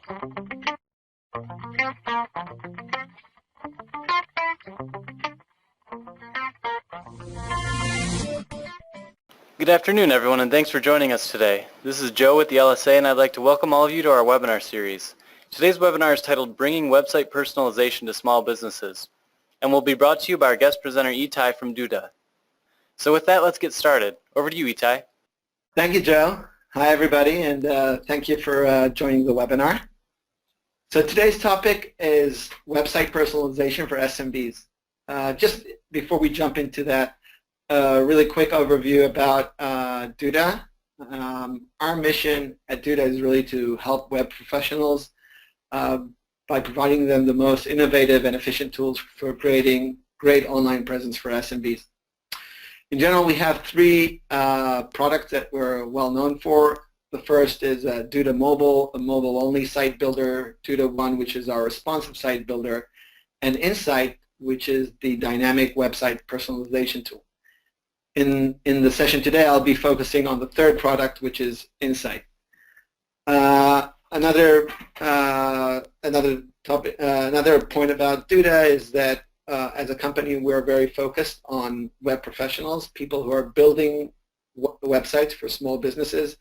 Good afternoon, everyone, and thanks for joining us today. This is Joe with the LSA, and I'd like to welcome all of you to our webinar series. Today's webinar is titled Bringing Website Personalization to Small Businesses, and will be brought to you by our guest presenter, Itai from Duda. So with that, let's get started. Over to you, Itai. Thank you, Joe. Hi, everybody, and thank you for joining the webinar. So today's topic is website personalization for SMBs. Just before we jump into that, really quick overview about Duda. Our mission at Duda is really to help web professionals by providing them the most innovative and efficient tools for creating great online presence for SMBs. In general, we have three products that we're well known for. The first is Duda Mobile, a mobile-only site builder, Duda One, which is our responsive site builder, and INSITE, which is the dynamic website personalization tool. In the session today, I'll be focusing on the third product, which is INSITE. Another point about Duda is that as a company, we're very focused on web professionals, people who are building websites for small businesses,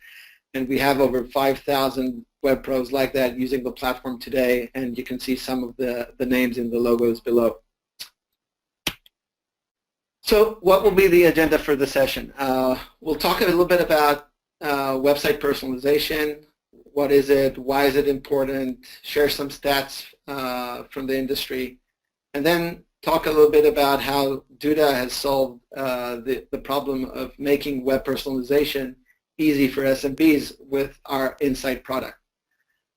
and we have over 5,000 web pros like that using the platform today, and you can see some of the names in the logos below. So what will be the agenda for the session? We'll talk a little bit about website personalization. What is it? Why is it important? Share some stats from the industry. And then talk a little bit about how Duda has solved the problem of making web personalization easy for SMBs with our INSITE product.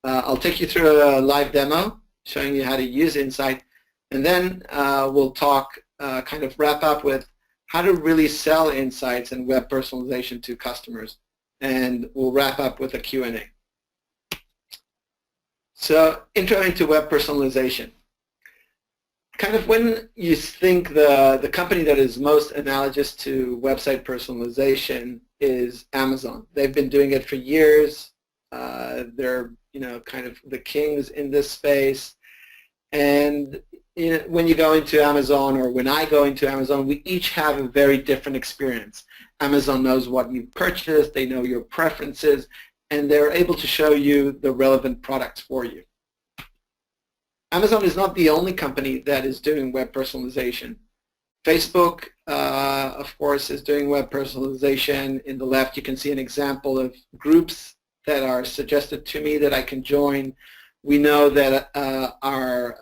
I'll take you through a live demo showing you how to use INSITE, and then we'll talk kind of wrap up with how to really sell insights and web personalization to customers, and we'll wrap up with a Q&A. So, intro into web personalization. Kind of when you think the company that is most analogous to website personalization is Amazon. They've been doing it for years. They're kind of the kings in this space, and when you go into Amazon, or when I go into Amazon, we each have a very different experience. Amazon knows what you've purchased, they know your preferences, and they're able to show you the relevant products for you. Amazon is not the only company that is doing web personalization. Facebook, of course, is doing web personalization. In the left, you can see an example of groups that are suggested to me that I can join. We know that our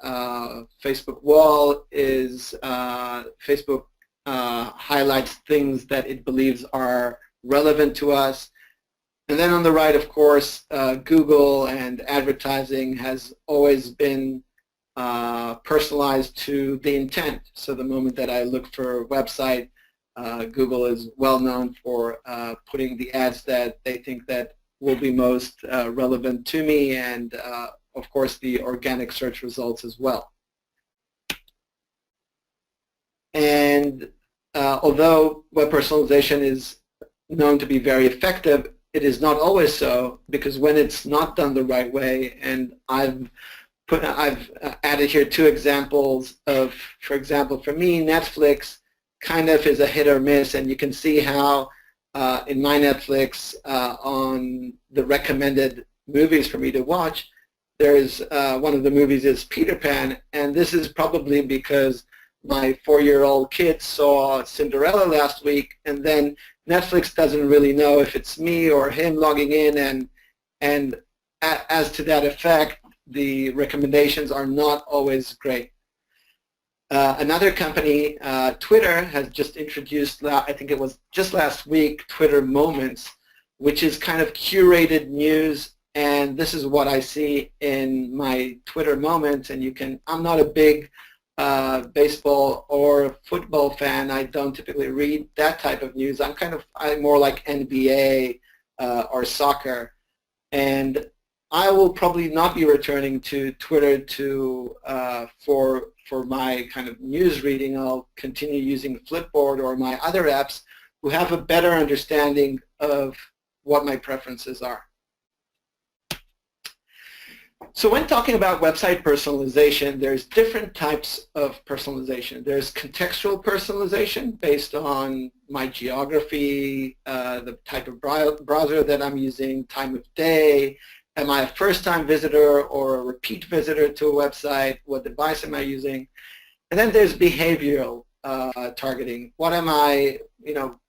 Facebook wall is Facebook highlights things that it believes are relevant to us. And then on the right, of course, Google and advertising has always been personalized to the intent. So the moment that I look for a website, Google is well known for putting the ads that they think that will be most relevant to me, and of course the organic search results as well. And although web personalization is known to be very effective, it is not always so, because when it's not done the right way, and I've added here two examples of, for example, for me, Netflix kind of is a hit or miss, and you can see how in my Netflix on the recommended movies for me to watch, there's one of the movies is Peter Pan, and this is probably because my 4-year-old kid saw Cinderella last week, and then Netflix doesn't really know if it's me or him logging in, and as to that effect, the recommendations are not always great. Another company, Twitter, has just introduced, I think it was just last week, Twitter Moments, which is kind of curated news, and this is what I see in my Twitter Moments, and I'm not a big baseball or football fan. I don't typically read that type of news. I'm more like NBA or soccer, and I will probably not be returning to Twitter for my kind of news reading. I'll continue using Flipboard or my other apps who have a better understanding of what my preferences are. So when talking about website personalization, there's different types of personalization. There's contextual personalization based on my geography, the type of browser that I'm using, time of day, am I a first-time visitor or a repeat visitor to a website, what device am I using? And then there's behavioral targeting. What am I,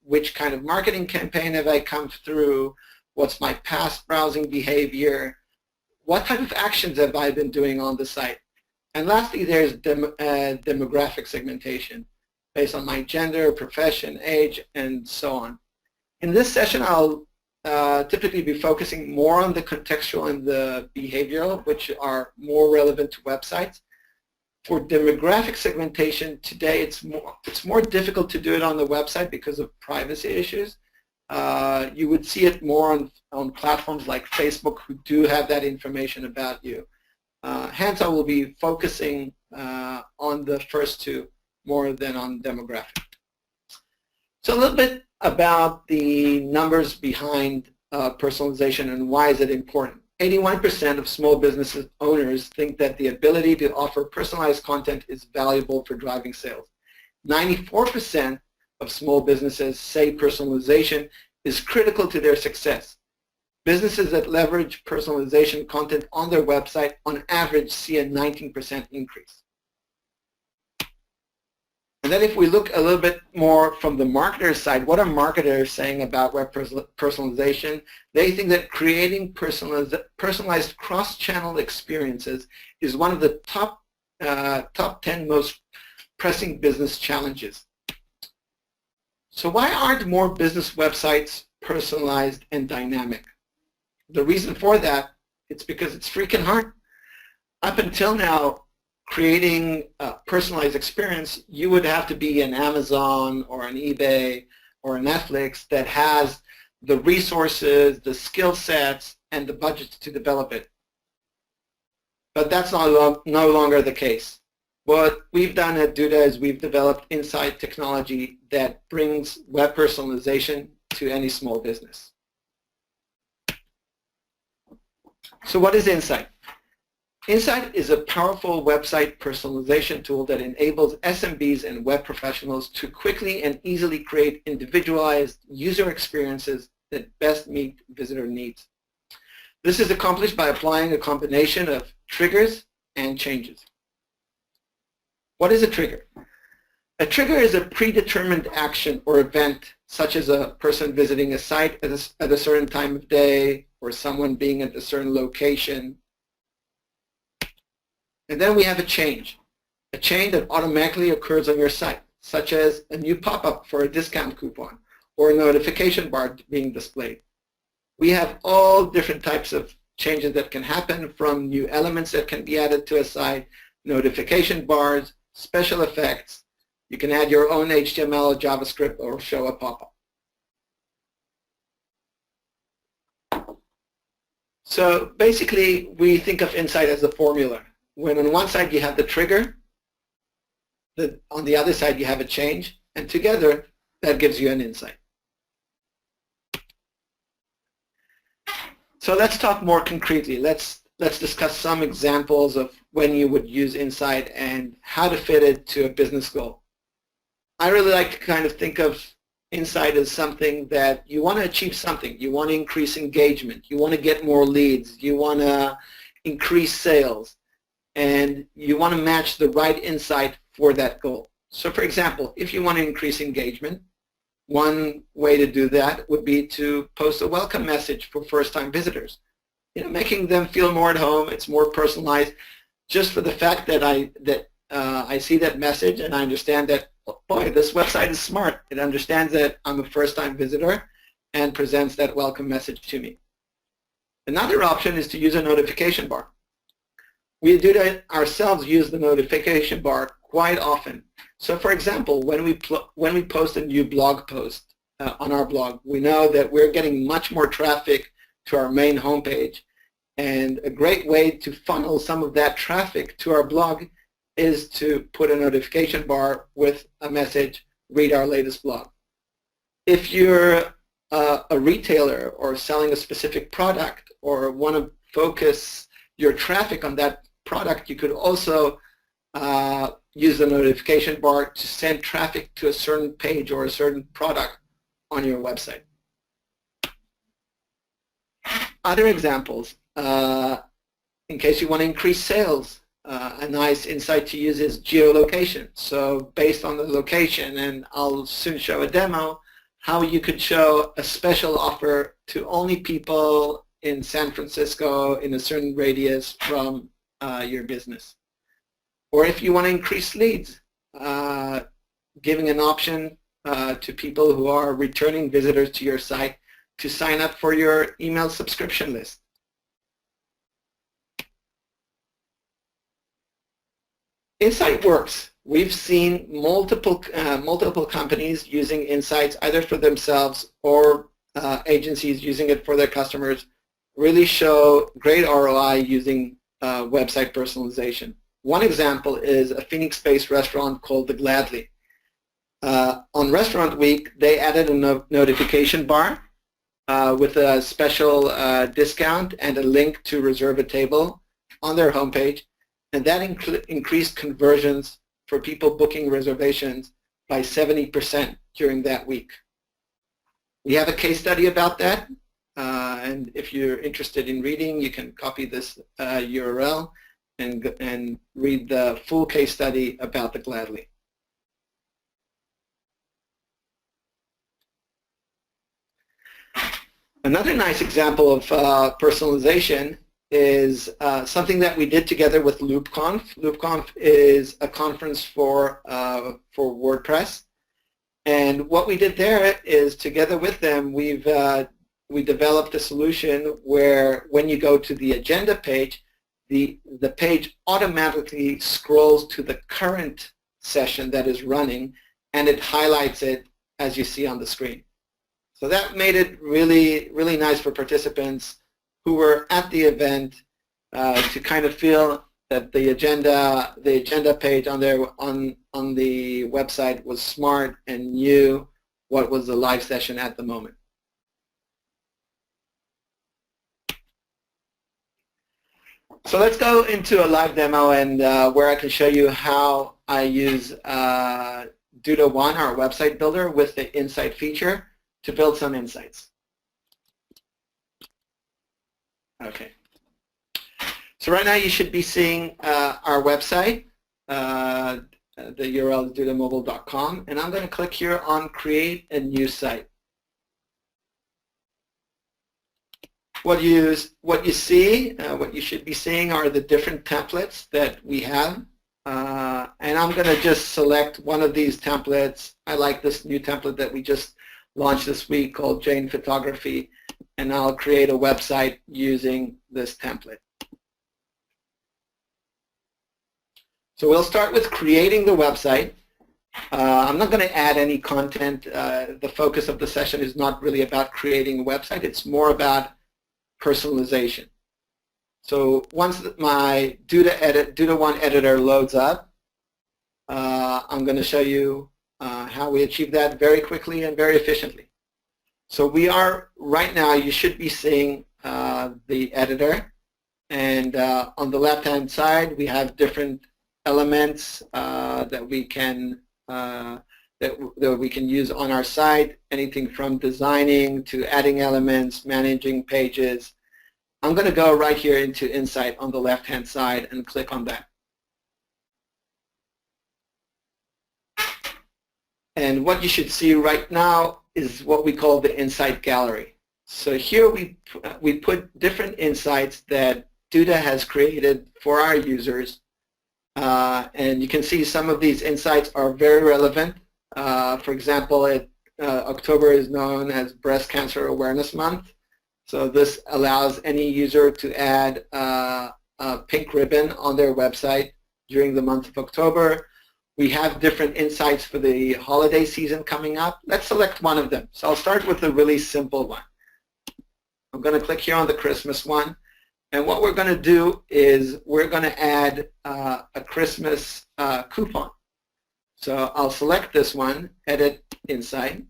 which kind of marketing campaign have I come through? What's my past browsing behavior? What type of actions have I been doing on the site? And lastly, there's demographic segmentation based on my gender, profession, age, and so on. In this session, I'll typically be focusing more on the contextual and the behavioral, which are more relevant to websites. For demographic segmentation, today it's more difficult to do it on the website because of privacy issues. You would see it more on platforms like Facebook who do have that information about you. Hence, I will be focusing on the first two more than on demographic. So a little bit about the numbers behind personalization and why is it important. 81% of small business owners think that the ability to offer personalized content is valuable for driving sales. 94% of small businesses say personalization is critical to their success. Businesses that leverage personalization content on their website on average see a 19% increase. And then if we look a little bit more from the marketer's side, what are marketers saying about web personalization? They think that creating personalized cross-channel experiences is one of the top 10 most pressing business challenges. So why aren't more business websites personalized and dynamic? The reason for that, it's because it's freaking hard. Up until now, creating a personalized experience, you would have to be an Amazon or an eBay or a Netflix that has the resources, the skill sets, and the budget to develop it. But that's no longer the case. What we've done at Duda is we've developed INSITE technology that brings web personalization to any small business. So what is INSITE? INSITE is a powerful website personalization tool that enables SMBs and web professionals to quickly and easily create individualized user experiences that best meet visitor needs. This is accomplished by applying a combination of triggers and changes. What is a trigger? A trigger is a predetermined action or event, such as a person visiting a site at a certain time of day or someone being at a certain location. And then we have a change that automatically occurs on your site, such as a new pop-up for a discount coupon or a notification bar being displayed. We have all different types of changes that can happen, from new elements that can be added to a site, notification bars, special effects. You can add your own HTML or JavaScript or show a pop-up. So basically, we think of INSITE as a formula. When on one side you have the trigger, on the other side you have a change, and together that gives you an insight. So let's talk more concretely. Let's discuss some examples of when you would use INSITE and how to fit it to a business goal. I really like to kind of think of INSITE as something that you want to achieve something. You want to increase engagement. You want to get more leads. You want to increase sales. And you want to match the right insight for that goal. So for example, if you want to increase engagement, one way to do that would be to post a welcome message for first-time visitors. Making them feel more at home. It's more personalized, just for the fact that I see that message and I understand that, boy, this website is smart. It understands that I'm a first-time visitor and presents that welcome message to me. Another option is to use a notification bar. We do that ourselves, use the notification bar quite often. So for example, when we post a new blog post on our blog, we know that we're getting much more traffic to our main homepage. And a great way to funnel some of that traffic to our blog is to put a notification bar with a message, read our latest blog. If you're a retailer or selling a specific product or want to focus your traffic on that product, you could also use the notification bar to send traffic to a certain page or a certain product on your website. Other examples, in case you want to increase sales, a nice insight to use is geolocation. So based on the location, and I'll soon show a demo, how you could show a special offer to only people in San Francisco in a certain radius from your business. Or if you want to increase leads, giving an option to people who are returning visitors to your site to sign up for your email subscription list. Insight works. We've seen multiple companies using Insights either for themselves or agencies using it for their customers really show great ROI using website personalization. One example is a Phoenix-based restaurant called The Gladly. On Restaurant Week, they added a notification bar with a special discount and a link to reserve a table on their homepage, and that increased conversions for people booking reservations by 70% during that week. We have a case study about that, and if you're interested in reading, you can copy this URL and read the full case study about The Gladly. Another nice example of personalization is something that we did together with LoopConf. LoopConf is a conference for WordPress, and what we did there is together with them we developed a solution where when you go to the agenda page, the page automatically scrolls to the current session that is running, and it highlights it as you see on the screen. So that made it really, really nice for participants who were at the event to kind of feel that the agenda page on the website was smart and knew what was the live session at the moment. So let's go into a live demo and where I can show you how I use Duda One, our website builder, with the Insight feature to build some insights. Okay. So right now you should be seeing our website. The URL is dudamobile.com, and I'm going to click here on Create a New Site. What you should be seeing are the different templates that we have. And I'm going to just select one of these templates. I like this new template that we just launched this week called Jane Photography, and I'll create a website using this template. So we'll start with creating the website. I'm not going to add any content. The focus of the session is not really about creating a website. It's more about personalization. So once my Duda One editor loads up, I'm going to show you how we achieve that very quickly and very efficiently. So we are, right now, you should be seeing the editor, and on the left-hand side we have different elements that we can use on our site, anything from designing to adding elements, managing pages. I'm going to go right here into Insight on the left-hand side and click on that. And what you should see right now is what we call the Insight Gallery. So here we put different insights that Duda has created for our users. And you can see some of these insights are very relevant. For example, October is known as Breast Cancer Awareness Month. So this allows any user to add a pink ribbon on their website during the month of October. We have different insights for the holiday season coming up. Let's select one of them. So I'll start with a really simple one. I'm going to click here on the Christmas one. And what we're going to do is we're going to add a Christmas coupon. So I'll select this one, Edit Insight.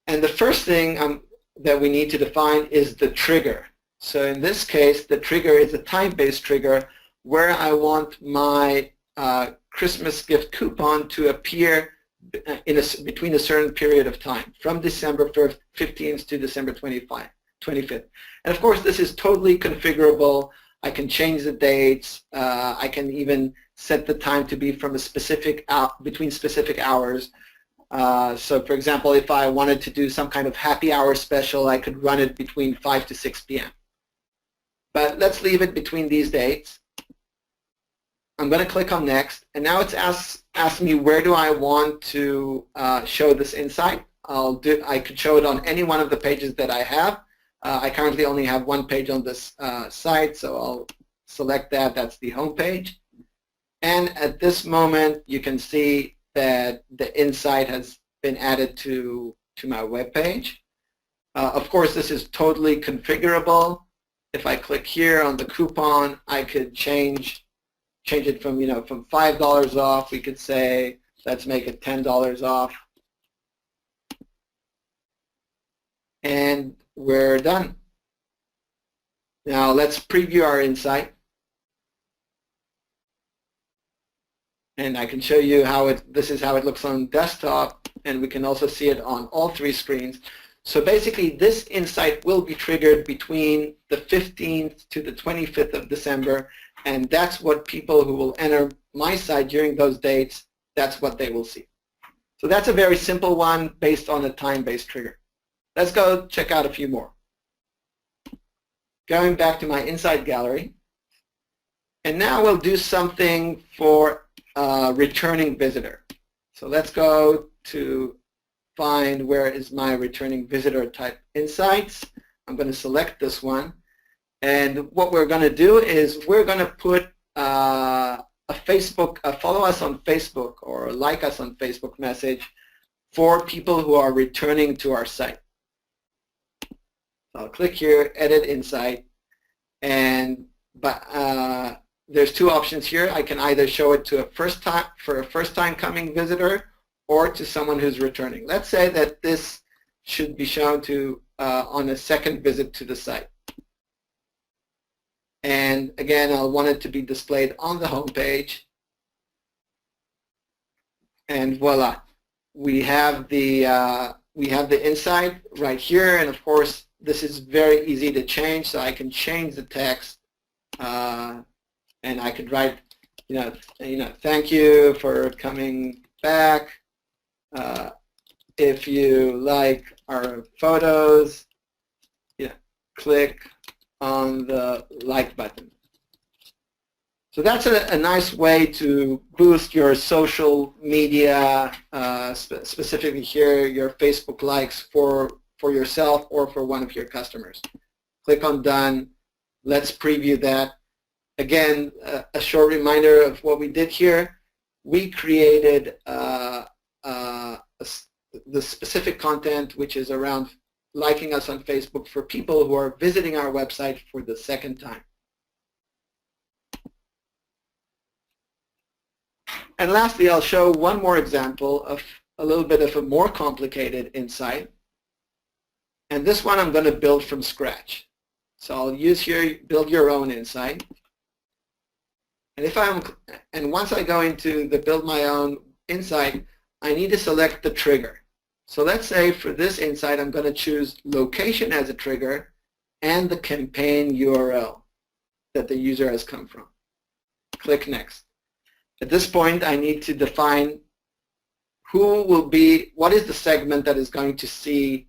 And the first thing that we need to define is the trigger. So in this case, the trigger is a time-based trigger where I want my Christmas gift coupon to appear between a certain period of time, from December 15th to December 25th. And of course, this is totally configurable. I can change the dates. I can even set the time to be from a specific between specific hours. So for example, if I wanted to do some kind of happy hour special, I could run it between 5 to 6 p.m. But let's leave it between these dates. I'm going to click on Next, and now it's asked me where do I want to show this insight. I could show it on any one of the pages that I have. I currently only have one page on this site, so I'll select that. That's the home page. And at this moment, you can see that the insight has been added to my web page. Of course, this is totally configurable. If I click here on the coupon, I could change it from from $5 off. We could say let's make it $10 off, and we're done. Now let's preview our insight. And I can show you how this is how it looks on desktop, and we can also see it on all three screens. So basically, this insight will be triggered between the 15th to the 25th of December, and that's what people who will enter my site during those dates, that's what they will see. So that's a very simple one based on a time-based trigger. Let's go check out a few more. Going back to my Insight gallery, and now we'll do something for returning visitor. So let's go to find where is my returning visitor type insights. I'm going to select this one, and what we're going to do is we're going to put a follow us on Facebook or like us on Facebook message for people who are returning to our site. So I'll click here, edit insight, and there's two options here. I can either show it to a first time coming visitor or to someone who's returning. Let's say that this should be shown to on a second visit to the site. And again, I'll want it to be displayed on the home page. And voila, we have the insight right here. And of course, this is very easy to change. So I can change the text, and I could write, thank you for coming back. If you like our photos, click on the like button. So that's a nice way to boost your social media, specifically here, your Facebook likes for yourself or for one of your customers. Click on Done. Let's preview that. Again, a short reminder of what we did here. We created the specific content which is around liking us on Facebook for people who are visiting our website for the second time. And lastly, I'll show one more example of a little bit of a more complicated insight. And this one I'm going to build from scratch. So I'll use here, build your own insight. And once I go into the build my own insight, I need to select the trigger. So let's say for this insight, I'm going to choose location as a trigger and the campaign URL that the user has come from. Click Next. At this point, I need to define what is the segment that is going to see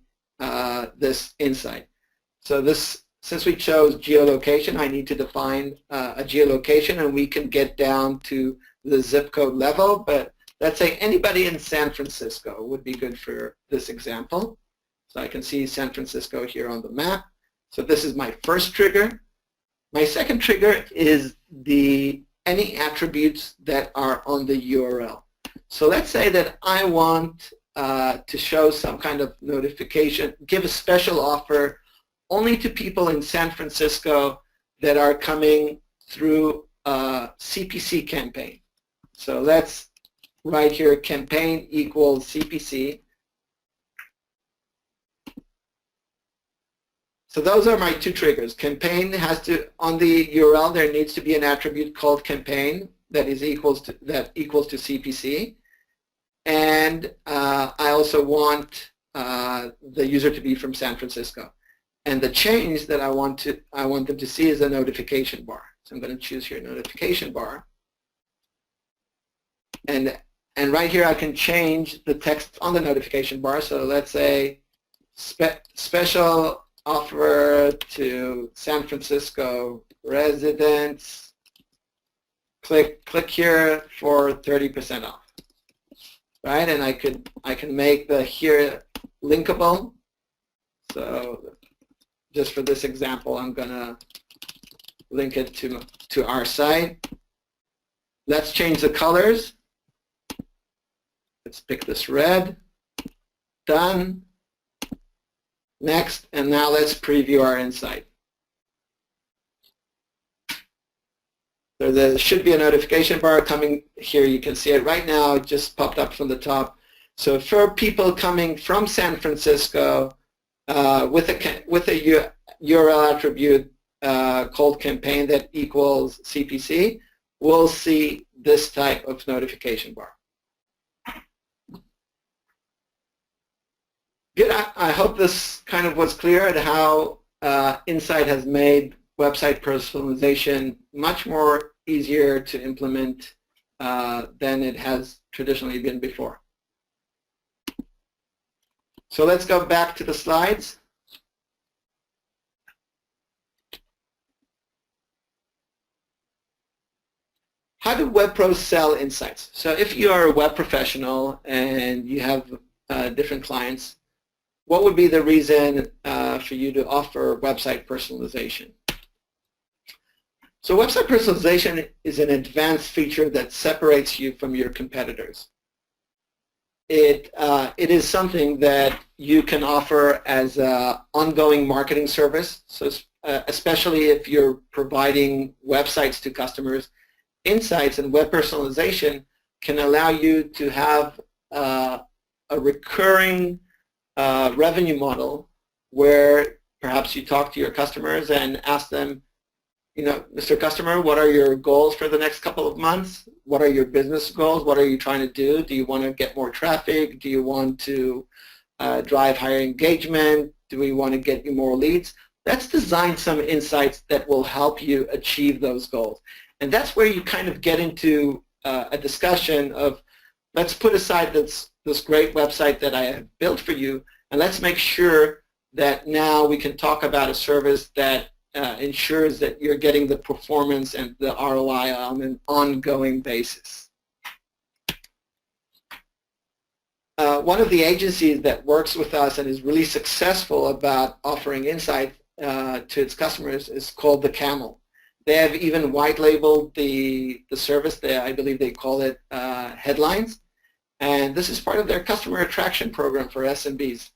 this insight. So since we chose geolocation, I need to define a geolocation, and we can get down to the zip code level, but let's say anybody in San Francisco would be good for this example. So I can see San Francisco here on the map. So this is my first trigger. My second trigger is any attributes that are on the URL. So let's say that I want to show some kind of notification, give a special offer only to people in San Francisco that are coming through a CPC campaign. So let's write here campaign equals CPC. So those are my two triggers. Campaign has to, on the URL, there needs to be an attribute called campaign that equals to CPC. And I also want the user to be from San Francisco. And the change that I want them to see is a notification bar. So I'm going to choose here notification bar. And right here I can change the text on the notification bar. So let's say special offer to San Francisco residents. Click here for 30% off. Right, and I can make the here linkable. So just for this example, I'm gonna link it to our site. Let's change the colors. Let's pick this red. Done. Next, and now let's preview our insight. So there should be a notification bar coming here. You can see it right now. It just popped up from the top. So for people coming from San Francisco with a URL attribute called campaign that equals CPC, we'll see this type of notification bar. Good. I hope this kind of was clear at how INSITE has made website personalization much more easier to implement than it has traditionally been before. So let's go back to the slides. How do web pros sell insights? So if you are a web professional and you have different clients, what would be the reason for you to offer website personalization? So website personalization is an advanced feature that separates you from your competitors. It is something that you can offer as an ongoing marketing service, so especially if you're providing websites to customers. Insights and web personalization can allow you to have a recurring revenue model where perhaps you talk to your customers and ask them, you know, Mr. Customer, what are your goals for the next couple of months? What are your business goals? What are you trying to do? Do you want to get more traffic? Do you want to drive higher engagement? Do we want to get you more leads? Let's design some insights that will help you achieve those goals. And that's where you kind of get into a discussion of, let's put aside this great website that I have built for you, and let's make sure that now we can talk about a service that ensures that you're getting the performance and the ROI on an ongoing basis. One of the agencies that works with us and is really successful about offering insight to its customers is called The Camel. They have even white labeled the service. I believe they call it Headlines. And this is part of their customer attraction program for SMBs.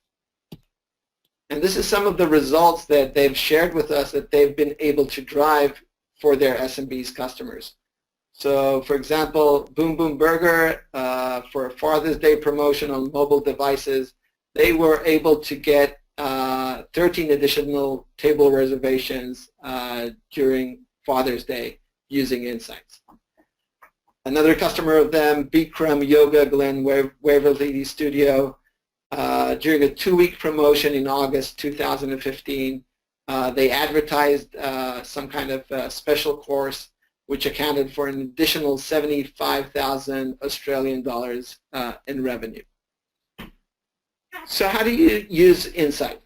And this is some of the results that they've shared with us that they've been able to drive for their SMBs customers. So, for example, Boom Boom Burger, for a Father's Day promotion on mobile devices, they were able to get 13 additional table reservations during Father's Day using Insights. Another customer of them, Bikram Yoga Glen Waverly Studio, during a 2-week promotion in August 2015, they advertised some kind of special course which accounted for an additional 75,000 Australian dollars in revenue. So how do you use Insight?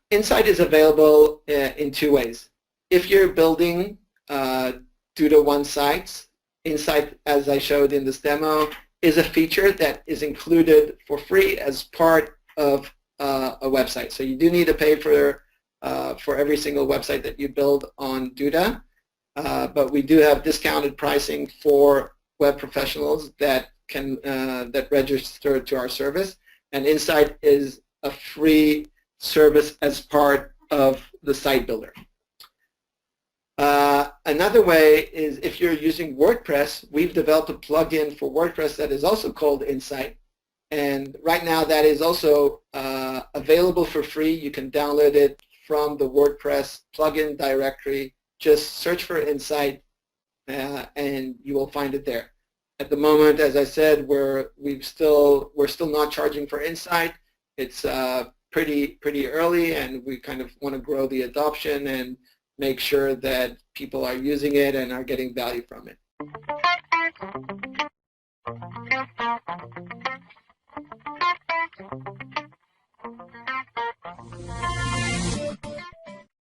Insight is available in 2 ways. If you're building Duda One sites, Insight, as I showed in this demo, is a feature that is included for free as part of a website. So you do need to pay for every single website that you build on Duda, but we do have discounted pricing for web professionals that can that register to our service, and Insight is a free service as part of the site builder. Another way is if you're using WordPress, we've developed a plugin for WordPress that is also called Insight, and right now that is also available for free. You can download it from the WordPress plugin directory. Just search for INSITE and you will find it there. At the moment, as I said, we're still not charging for INSITE. It's pretty early, and we kind of want to grow the adoption and make sure that people are using it and are getting value from it.